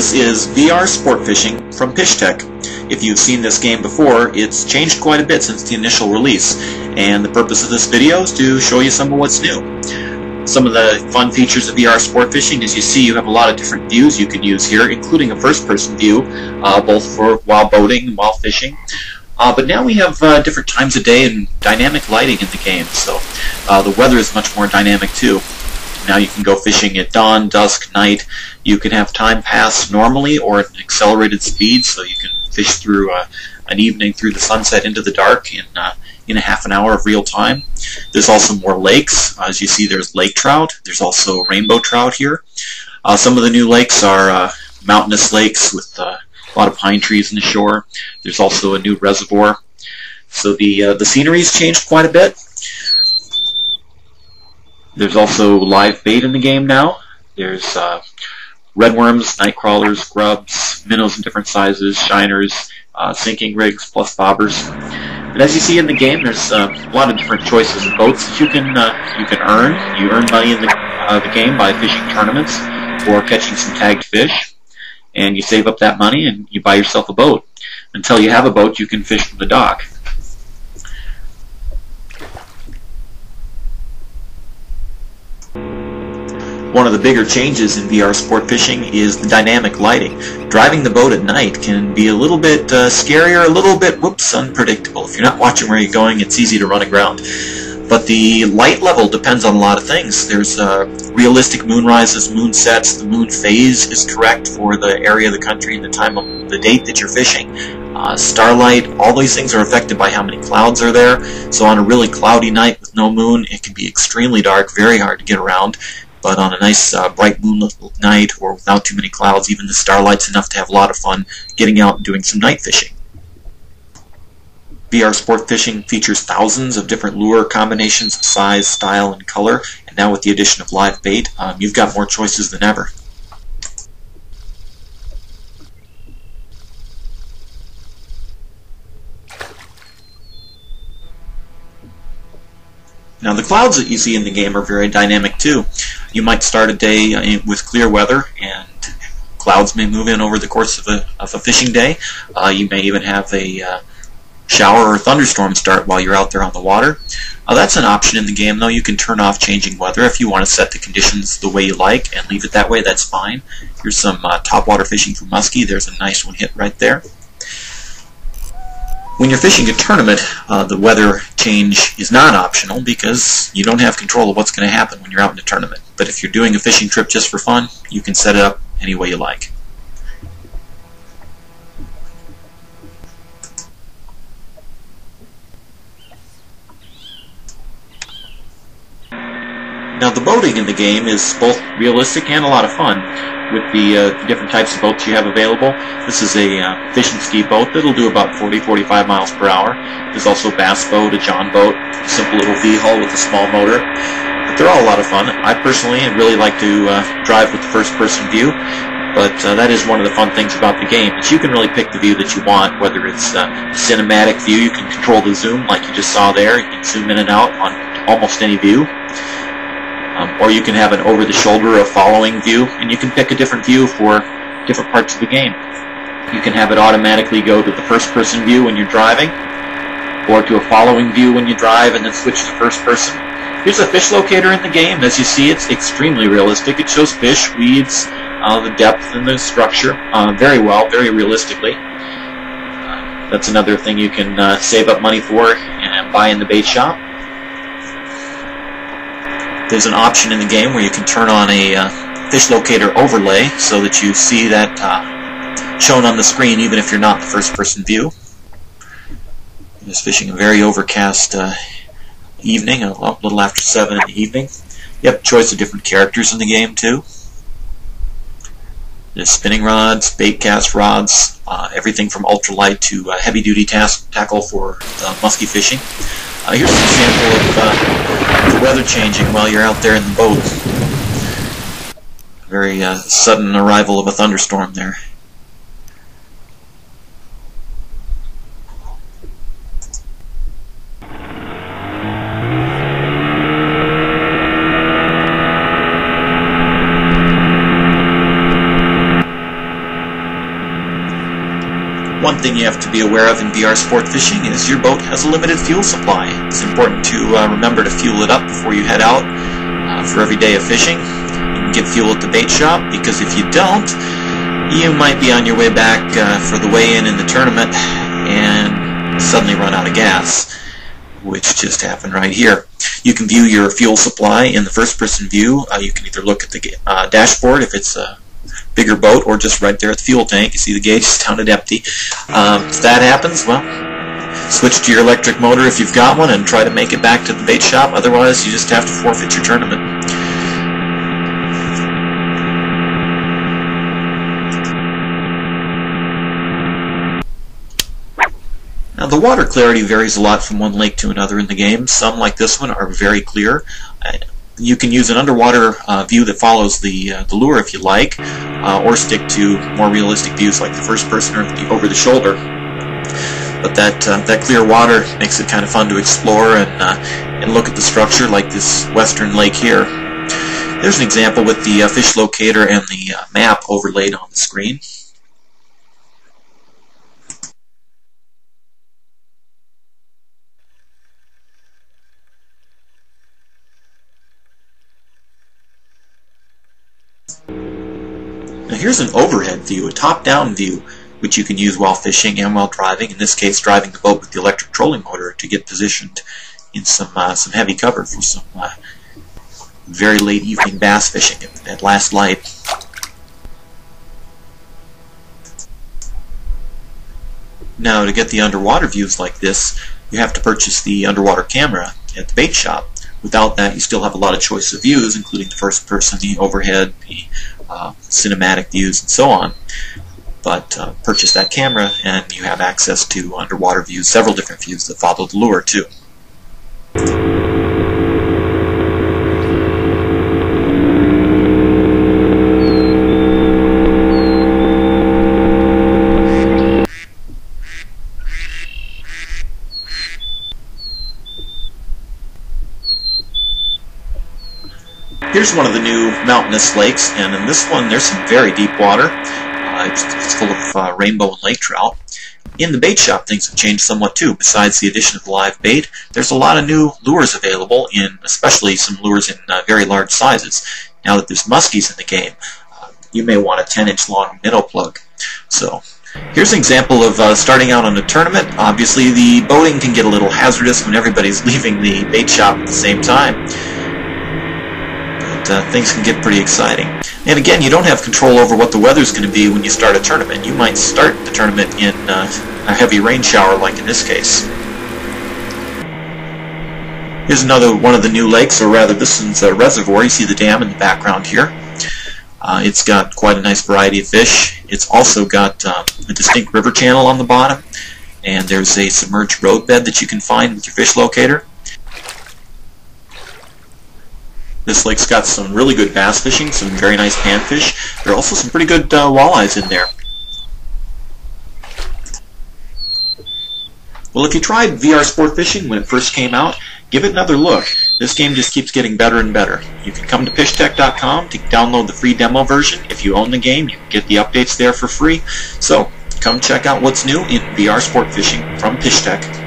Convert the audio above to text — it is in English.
This is VR Sportfishing from Pishtech. If you've seen this game before, it's changed quite a bit since the initial release, and the purpose of this video is to show you some of what's new. Some of the fun features of VR Sportfishing, as you see, you have a lot of different views you can use here, including a first-person view, both for while boating and while fishing. But now we have different times of day and dynamic lighting in the game, so the weather is much more dynamic too. Now you can go fishing at dawn, dusk, night. You can have time pass normally or at an accelerated speed, so you can fish through an evening through the sunset into the dark in a half an hour of real time. There's also more lakes. As you see, there's lake trout. There's also rainbow trout here. Some of the new lakes are mountainous lakes with a lot of pine trees in the shore. There's also a new reservoir. So the scenery's changed quite a bit. There's also live bait in the game now. There's redworms, night crawlers, grubs, minnows in different sizes, shiners, sinking rigs, plus bobbers. But as you see in the game, there's a lot of different choices of boats that you can earn. You earn money in the game by fishing tournaments or catching some tagged fish, and you save up that money and you buy yourself a boat. Until you have a boat, you can fish from the dock. One of the bigger changes in VR sport fishing is the dynamic lighting. Driving the boat at night can be a little bit scarier, a little bit, unpredictable. If you're not watching where you're going, it's easy to run aground. But the light level depends on a lot of things. There's realistic moon rises, moon sets, the moon phase is correct for the area of the country and the time of the date that you're fishing. Starlight, all these things are affected by how many clouds are there. So on a really cloudy night with no moon, it can be extremely dark, very hard to get around. But on a nice bright moonlit night or without too many clouds, even the starlight's enough to have a lot of fun getting out and doing some night fishing. VR Sport Fishing features thousands of different lure combinations of size, style, and color, and now with the addition of live bait, you've got more choices than ever. Now the clouds that you see in the game are very dynamic too. You might start a day with clear weather and clouds may move in over the course of a fishing day. You may even have a shower or thunderstorm start while you're out there on the water. That's an option in the game though. You can turn off changing weather if you want to set the conditions the way you like and leave it that way, that's fine. Here's some topwater fishing for muskie. There's a nice one hit right there. When you're fishing a tournament, the weather change is not optional because you don't have control of what's going to happen when you're out in a tournament. But if you're doing a fishing trip just for fun, you can set it up any way you like. Now the boating in the game is both realistic and a lot of fun. With the different types of boats you have available. This is a fish and ski boat that'll do about 40-45 miles per hour. There's also a bass boat, a john boat, a simple little V-hull with a small motor. But they're all a lot of fun. I personally really like to drive with the first-person view, but that is one of the fun things about the game. Is you can really pick the view that you want, whether it's cinematic view, you can control the zoom like you just saw there. You can zoom in and out on almost any view. Or you can have an over-the-shoulder or following view, and you can pick a different view for different parts of the game. You can have it automatically go to the first-person view when you're driving, or to a following view when you drive, and then switch to first-person. Here's a fish locator in the game. As you see, it's extremely realistic. It shows fish, weeds, the depth and the structure very well, very realistically. That's another thing you can save up money for and buy in the bait shop. There's an option in the game where you can turn on a fish locator overlay so that you see that shown on the screen even if you're not in the first-person view. I'm just fishing a very overcast evening, a little after 7 in the evening. You have a choice of different characters in the game too. There's spinning rods, bait cast rods, everything from ultralight to heavy-duty tackle for musky fishing. Here's an example of the weather changing while you're out there in the boat. Very sudden arrival of a thunderstorm there. thing you have to be aware of in VR sport fishing is your boat has a limited fuel supply. It's important to remember to fuel it up before you head out for every day of fishing. You can get fuel at the bait shop, because if you don't, you might be on your way back for the weigh-in in the tournament and suddenly run out of gas, which just happened right here. You can view your fuel supply in the first-person view. You can either look at the dashboard if it's a bigger boat, or just right there at the fuel tank. You see the gauge is down at empty. If that happens, well, switch to your electric motor if you've got one and try to make it back to the bait shop. Otherwise, you just have to forfeit your tournament. Now, the water clarity varies a lot from one lake to another in the game. Some, like this one, are very clear. You can use an underwater view that follows the lure if you like, or stick to more realistic views like the first person or the over the shoulder. But that clear water makes it kind of fun to explore and look at the structure, like this western lake here. There's an example with the fish locator and the map overlaid on the screen. Now here's an overhead view, a top-down view, which you can use while fishing and while driving. In this case, driving the boat with the electric trolling motor to get positioned in some heavy cover for some very late evening bass fishing at last light. Now, to get the underwater views like this, you have to purchase the underwater camera at the bait shop. Without that, you still have a lot of choice of views, including the first person, the overhead, the cinematic views, and so on. But purchase that camera and you have access to underwater views, several different views that follow the lure too. Here's one of the new mountainous lakes, and in this one there's some very deep water. It's full of rainbow and lake trout. In the bait shop, things have changed somewhat too. Besides the addition of live bait, there's a lot of new lures available, especially some lures in very large sizes. Now that there's muskies in the game, you may want a 10-inch long minnow plug. So here's an example of starting out on a tournament. Obviously, the boating can get a little hazardous when everybody's leaving the bait shop at the same time. Things can get pretty exciting. And again, you don't have control over what the weather's going to be when you start a tournament. You might start the tournament in a heavy rain shower, like in this case. Here's another one of the new lakes, or rather this one's a reservoir. You see the dam in the background here. It's got quite a nice variety of fish. It's also got a distinct river channel on the bottom, and there's a submerged roadbed that you can find with your fish locator. This lake's got some really good bass fishing, some very nice panfish. There are also some pretty good walleyes in there. Well, if you tried VR sport fishing when it first came out, give it another look. This game just keeps getting better and better. You can come to Pishtech.com to download the free demo version. If you own the game, you can get the updates there for free. So, come check out what's new in VR sport fishing from Pishtech.